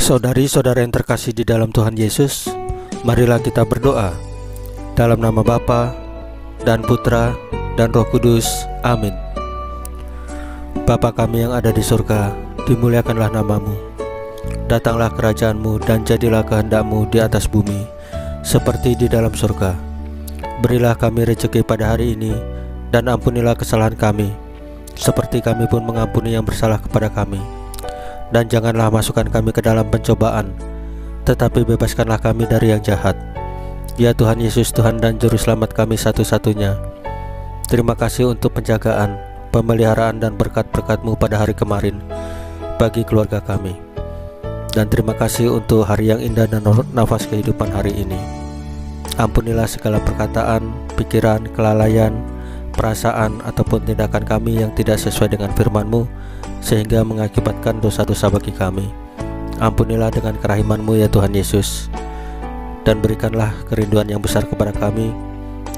Saudari-saudara yang terkasih di dalam Tuhan Yesus, marilah kita berdoa. Dalam nama Bapa dan Putra dan Roh Kudus, amin. Bapa kami yang ada di surga, dimuliakanlah namamu. Datanglah kerajaan-Mu dan jadilah kehendak-Mu di atas bumi, seperti di dalam surga. Berilah kami rezeki pada hari ini, dan ampunilah kesalahan kami, seperti kami pun mengampuni yang bersalah kepada kami. Dan janganlah masukkan kami ke dalam pencobaan, tetapi bebaskanlah kami dari yang jahat. Ya Tuhan Yesus, Tuhan dan Juru Selamat kami satu-satunya. Terima kasih untuk penjagaan, pemeliharaan dan berkat-berkat-Mu pada hari kemarin bagi keluarga kami. Dan terima kasih untuk hari yang indah dan nafas kehidupan hari ini. Ampunilah segala perkataan, pikiran, kelalaian, perasaan ataupun tindakan kami yang tidak sesuai dengan firman-Mu, sehingga mengakibatkan dosa-dosa bagi kami. Ampunilah dengan kerahiman-Mu ya Tuhan Yesus, dan berikanlah kerinduan yang besar kepada kami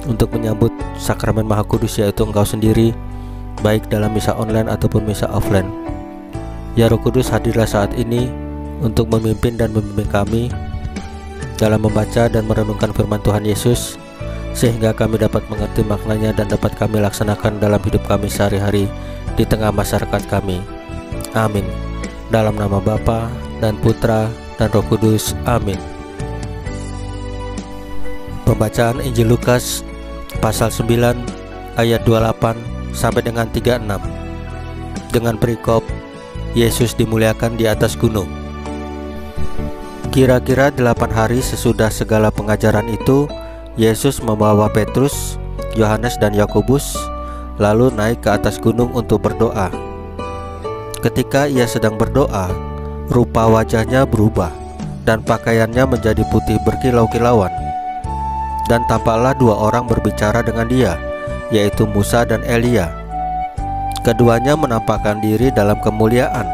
untuk menyambut sakramen Maha Kudus, yaitu Engkau sendiri, baik dalam misa online ataupun misa offline. Ya Roh Kudus, hadirlah saat ini untuk memimpin dan membimbing kami dalam membaca dan merenungkan firman Tuhan Yesus, sehingga kami dapat mengerti maknanya dan dapat kami laksanakan dalam hidup kami sehari-hari di tengah masyarakat kami. Amin. Dalam nama Bapa dan Putra dan Roh Kudus, amin. Pembacaan Injil Lukas pasal 9 ayat 28 sampai dengan 36, dengan perikop Yesus dimuliakan di atas gunung. Kira-kira 8 hari sesudah segala pengajaran itu, Yesus membawa Petrus, Yohanes dan Yakobus lalu naik ke atas gunung untuk berdoa. Ketika ia sedang berdoa, rupa wajahnya berubah dan pakaiannya menjadi putih berkilau-kilauan. Dan tampaklah 2 orang berbicara dengan dia, yaitu Musa dan Elia. Keduanya menampakkan diri dalam kemuliaan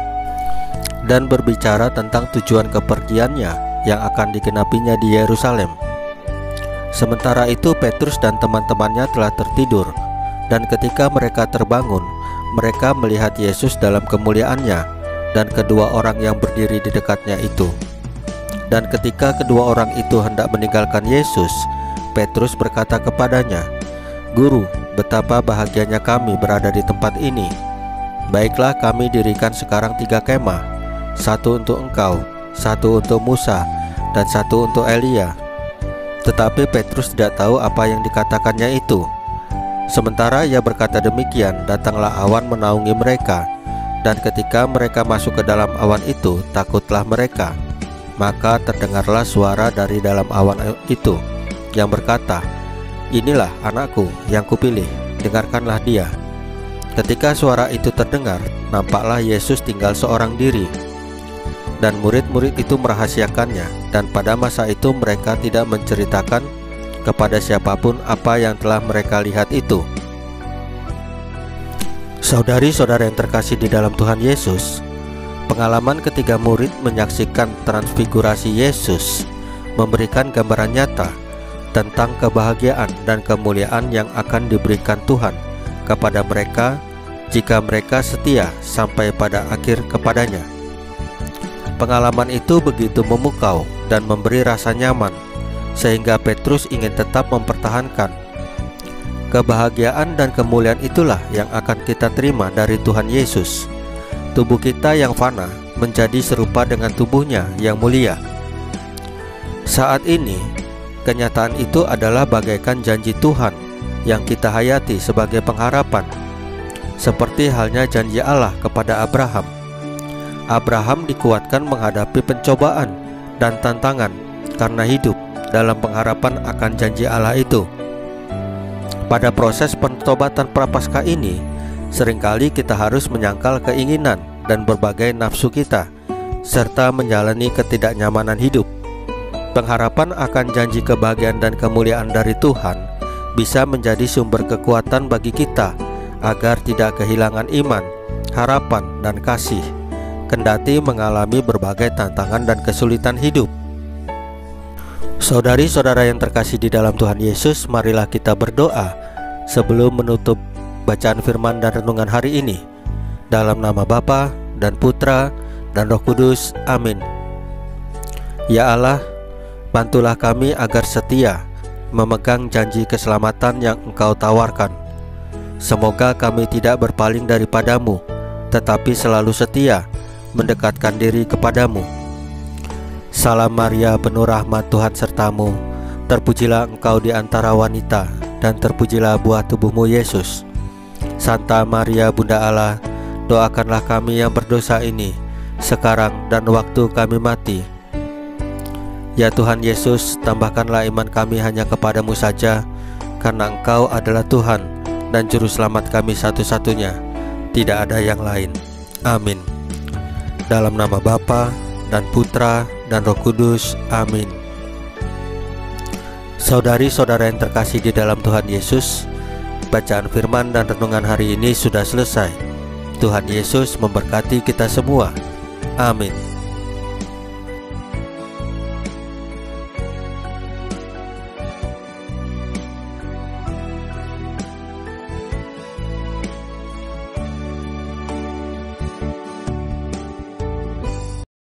dan berbicara tentang tujuan kepergiannya yang akan digenapinya di Yerusalem. Sementara itu Petrus dan teman-temannya telah tertidur, dan ketika mereka terbangun, mereka melihat Yesus dalam kemuliaannya dan kedua orang yang berdiri di dekatnya itu. Dan ketika kedua orang itu hendak meninggalkan Yesus, Petrus berkata kepadanya, "Guru, betapa bahagianya kami berada di tempat ini. Baiklah, kami dirikan sekarang 3 kemah, 1 untuk engkau, 1 untuk Musa, dan 1 untuk Elia." Tetapi Petrus tidak tahu apa yang dikatakannya itu. Sementara ia berkata demikian, datanglah awan menaungi mereka, dan ketika mereka masuk ke dalam awan itu, takutlah mereka. Maka terdengarlah suara dari dalam awan itu yang berkata, "Inilah anakku yang kupilih, dengarkanlah dia." Ketika suara itu terdengar, nampaklah Yesus tinggal seorang diri, dan murid-murid itu merahasiakannya. Dan pada masa itu mereka tidak menceritakan kepada siapapun apa yang telah mereka lihat itu. Saudari-saudara yang terkasih di dalam Tuhan Yesus, pengalaman ketiga murid menyaksikan transfigurasi Yesus memberikan gambaran nyata tentang kebahagiaan dan kemuliaan yang akan diberikan Tuhan kepada mereka jika mereka setia sampai pada akhir kepadanya. Pengalaman itu begitu memukau dan memberi rasa nyaman, sehingga Petrus ingin tetap mempertahankan. Kebahagiaan dan kemuliaan itulah yang akan kita terima dari Tuhan Yesus. Tubuh kita yang fana menjadi serupa dengan tubuhnya yang mulia. Saat ini, kenyataan itu adalah bagaikan janji Tuhan yang kita hayati sebagai pengharapan, seperti halnya janji Allah kepada Abraham. Abraham dikuatkan menghadapi pencobaan dan tantangan karena hidup dalam pengharapan akan janji Allah itu. Pada proses pentobatan prapaskah ini, seringkali kita harus menyangkal keinginan dan berbagai nafsu kita, serta menjalani ketidaknyamanan hidup. Pengharapan akan janji kebahagiaan dan kemuliaan dari Tuhan bisa menjadi sumber kekuatan bagi kita agar tidak kehilangan iman, harapan, dan kasih, kendati mengalami berbagai tantangan dan kesulitan hidup. Saudari-saudara yang terkasih di dalam Tuhan Yesus, marilah kita berdoa sebelum menutup bacaan firman dan renungan hari ini. Dalam nama Bapa dan Putra dan Roh Kudus, amin. Ya Allah, bantulah kami agar setia memegang janji keselamatan yang Engkau tawarkan. Semoga kami tidak berpaling daripadamu, tetapi selalu setia mendekatkan diri kepadamu. Salam Maria, penuh rahmat, Tuhan sertamu. Terpujilah engkau di antara wanita, dan terpujilah buah tubuhmu Yesus. Santa Maria Bunda Allah, doakanlah kami yang berdosa ini, sekarang dan waktu kami mati. Ya Tuhan Yesus, tambahkanlah iman kami hanya kepadamu saja, karena Engkau adalah Tuhan dan Juru Selamat kami satu-satunya, tidak ada yang lain. Amin. Dalam nama Bapa dan Putra dan Roh Kudus. Amin. Saudari-saudara yang terkasih di dalam Tuhan Yesus, bacaan firman dan renungan hari ini sudah selesai. Tuhan Yesus memberkati kita semua. Amin.